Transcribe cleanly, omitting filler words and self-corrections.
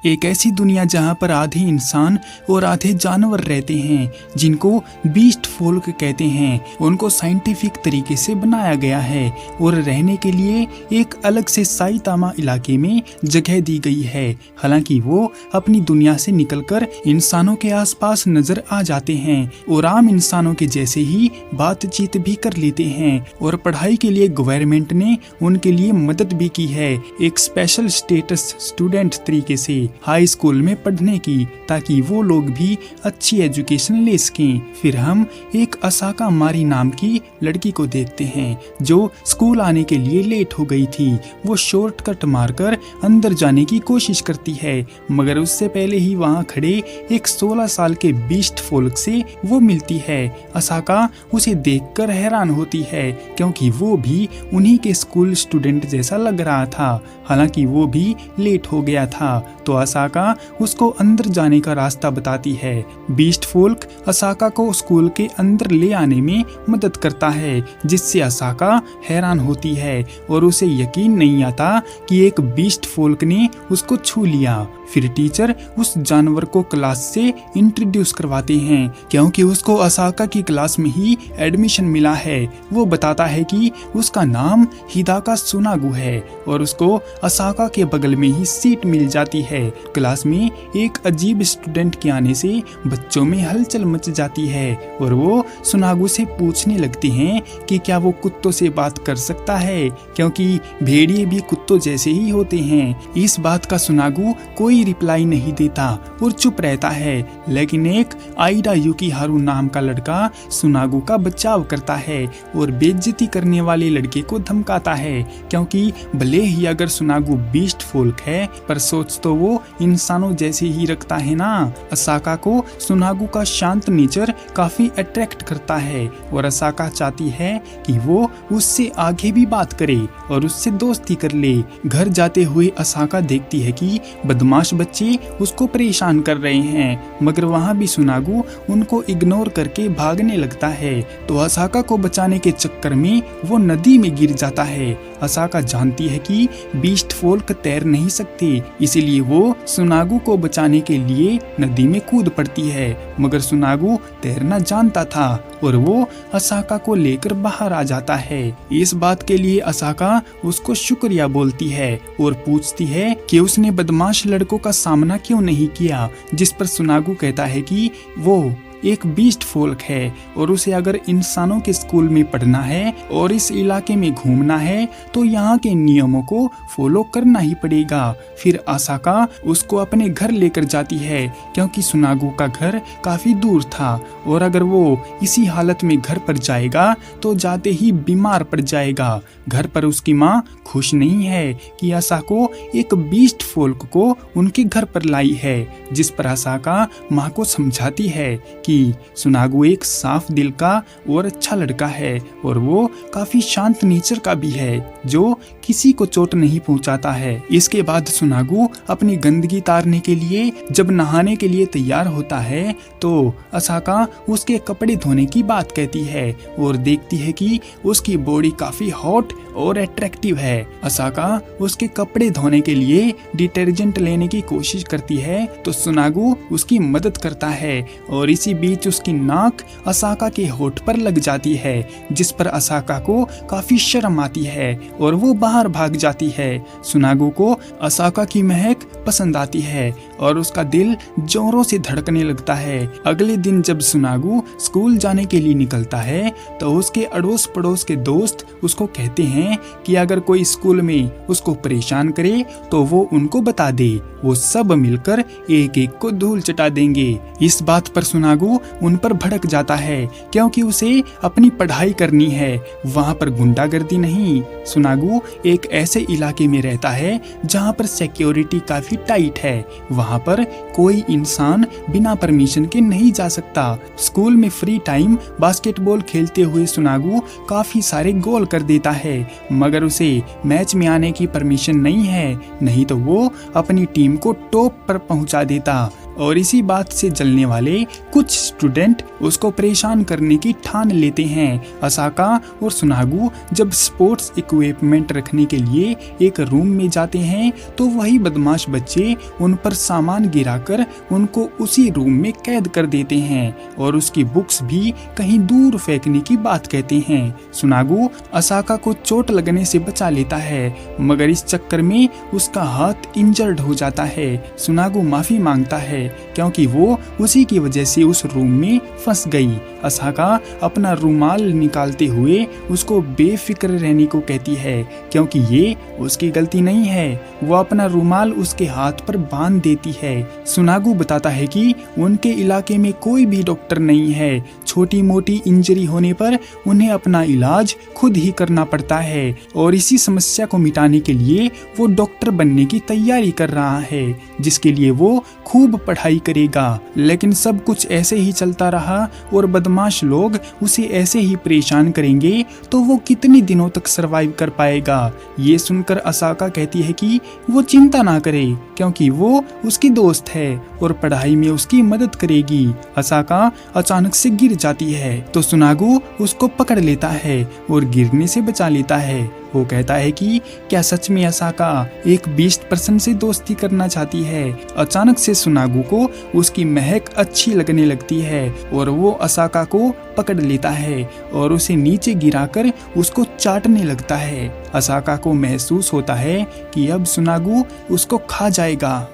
एक ऐसी दुनिया जहां पर आधे इंसान और आधे जानवर रहते हैं, जिनको बीस्ट फोल्क कहते हैं। उनको साइंटिफिक तरीके से बनाया गया है और रहने के लिए एक अलग से साइतामा इलाके में जगह दी गई है। हालांकि वो अपनी दुनिया से निकलकर इंसानों के आसपास नजर आ जाते हैं और आम इंसानों के जैसे ही बातचीत भी कर लेते हैं और पढ़ाई के लिए गवर्नमेंट ने उनके लिए मदद भी की है, एक स्पेशल स्टेटस स्टूडेंट तरीके से हाई स्कूल में पढ़ने की, ताकि वो लोग भी अच्छी एजुकेशन ले सकें। फिर हम एक असाका मारी नाम की लड़की को देखते हैं जो स्कूल आने के लिए लेट हो गई थी। वो शॉर्टकट मारकर अंदर जाने की कोशिश करती है, मगर उससे पहले ही वहाँ खड़े एक 16 साल के बीस्ट फोल्क से वो मिलती है। असाका उसे देखकर हैरान होती है क्योंकि वो भी उन्हीं के स्कूल स्टूडेंट जैसा लग रहा था। हालांकि वो भी लेट हो गया था, तो असाका उसको अंदर जाने का रास्ता बताती है। बीस्ट फोल्क असाका को स्कूल के अंदर ले आने में मदद करता है, जिससे असाका हैरान होती है और उसे यकीन नहीं आता कि एक बीस्ट फोल्क ने उसको छू लिया। फिर टीचर उस जानवर को क्लास से इंट्रोड्यूस करवाते हैं क्योंकि उसको असाका की क्लास में ही एडमिशन मिला है। वो बताता है कि उसका नाम हिदाका सुनागु है और उसको असाका के बगल में ही सीट मिल जाती है। क्लास में एक अजीब स्टूडेंट के आने से बच्चों में हलचल मच जाती है और वो सुनागु से पूछने लगते हैं कि क्या वो कुत्तों से बात कर सकता है, क्योंकि भेड़िए भी कुत्तों जैसे ही होते हैं। इस बात का सुनागु कोई रिप्लाई नहीं देता और चुप रहता है, लेकिन एक आइडा युकीहारू नाम का लड़का सुनागु का बचाव करता है और बेइज्जती करने वाले लड़के को धमकाता है, क्योंकि भले ही अगर सुनागु बीस्ट फोल्क है पर सोच तो वो इंसानों जैसे ही रखता है ना। असाका को सुनागु का शांत नेचर काफी अट्रैक्ट करता है और असाका चाहती है कि वो उससे आगे भी बात करे और उससे दोस्ती कर ले। घर जाते हुए असाका देखती है कि बदमाश बच्चे उसको परेशान कर रहे हैं, मगर वहाँ भी सुनागु उनको इग्नोर करके भागने लगता है, तो असाका को बचाने के चक्कर में वो नदी में गिर जाता है। असाका जानती है कि बीस्ट फोल्क तैर नहीं सकते, इसीलिए वो सुनागु को बचाने के लिए नदी में कूद पड़ती है, मगर सुनागु तैरना जानता था और वो असाका को लेकर बाहर आ जाता है। इस बात के लिए असाका उसको शुक्रिया बोलती है और पूछती है कि उसने बदमाश लड़कों का सामना क्यों नहीं किया, जिस पर सुनागु कहता है कि वो एक बीस्ट फोल्क है और उसे अगर इंसानों के स्कूल में पढ़ना है और इस इलाके में घूमना है तो यहाँ के नियमों को फॉलो करना ही पड़ेगा। फिर असाका उसको अपने घर लेकर जाती है, क्योंकि सुनागु का घर काफी दूर था और अगर वो इसी हालत में घर पर जाएगा तो जाते ही बीमार पड़ जाएगा। घर पर उसकी माँ खुश नहीं है कि असाको एक बीस्ट फोल्क को उनके घर पर लाई है, जिस पर असाका माँ को समझाती है कि सुनागु एक साफ दिल का और अच्छा लड़का है और वो काफी शांत नेचर का भी है, जो किसी को चोट नहीं पहुंचाता है। इसके बाद सुनागु अपनी गंदगी तारने के लिए जब नहाने के लिए तैयार होता है तो असाका उसके कपड़े धोने की बात कहती है और देखती है कि उसकी बॉडी काफी हॉट और अट्रैक्टिव है। असाका उसके कपड़े धोने के लिए डिटर्जेंट लेने की कोशिश करती है तो सुनागु उसकी मदद करता है और इसी बीच उसकी नाक असाका के होठ पर लग जाती है, जिस पर असाका को काफी शर्म आती है और वो बाहर भाग जाती है। सुनागु को असाका की महक पसंद आती है और उसका दिल जोरों से धड़कने लगता है। अगले दिन जब सुनागु स्कूल जाने के लिए निकलता है तो उसके अड़ोस पड़ोस के दोस्त उसको कहते हैं कि अगर कोई स्कूल में उसको परेशान करे तो वो उनको बता दे, वो सब मिलकर एक एक को धूल चटा देंगे। इस बात पर सुनागु उन पर भड़क जाता है, क्योंकि उसे अपनी पढ़ाई करनी है, वहाँ पर गुंडागर्दी नहीं। सुनागु एक ऐसे इलाके में रहता है जहाँ पर सिक्योरिटी काफी टाइट है, वहाँ पर कोई इंसान बिना परमिशन के नहीं जा सकता। स्कूल में फ्री टाइम बास्केटबॉल खेलते हुए सुनागु काफी सारे गोल कर देता है, मगर उसे मैच में आने की परमिशन नहीं है, नहीं तो वो अपनी टीम को टॉप पर पहुंचा देता। और इसी बात से जलने वाले कुछ स्टूडेंट उसको परेशान करने की ठान लेते हैं। असाका और सुनागु जब स्पोर्ट्स इक्विपमेंट रखने के लिए एक रूम में जाते हैं तो वही बदमाश बच्चे उन पर सामान गिराकर उनको उसी रूम में कैद कर देते हैं और उसकी बुक्स भी कहीं दूर फेंकने की बात कहते हैं। सुनागु असाका को चोट लगने से बचा लेता है, मगर इस चक्कर में उसका हाथ इंजर्ड हो जाता है। सुनागु माफी मांगता है क्योंकि वो उसी की वजह से उस रूम में फंस गई। असाका अपना रुमाल निकालते हुए उसको बेफिक्र रहने को कहती है क्योंकि ये उसकी गलती नहीं है। वो अपना रुमाल उसके हाथ पर बांध देती है। सुनागु बताता है कि उनके इलाके में कोई भी डॉक्टर नहीं है। छोटी मोटी इंजरी होने पर उन्हें अपना इलाज खुद ही करना पड़ता है और इसी समस्या को मिटाने के लिए वो डॉक्टर बनने की तैयारी कर रहा है, जिसके लिए वो खूब पढ़ाई करेगा। लेकिन सब कुछ ऐसे ही चलता रहा और बदमाश लोग उसे ऐसे ही परेशान करेंगे तो वो कितने दिनों तक सरवाइव कर पाएगा। ये सुनकर असाका कहती है कि वो चिंता ना करे क्योंकि वो उसकी दोस्त है और पढ़ाई में उसकी मदद करेगी। असाका अचानक से गिर जाती है तो सुनागु उसको पकड़ लेता है और गिरने से बचा लेता है। वो कहता है कि क्या सच में असाका एक बीस्ट पर्सन से दोस्ती करना चाहती है। अचानक से सुनागु को उसकी महक अच्छी लगने लगती है और वो असाका को पकड़ लेता है और उसे नीचे गिराकर उसको चाटने लगता है। असाका को महसूस होता है कि अब सुनागु उसको खा जाएगा।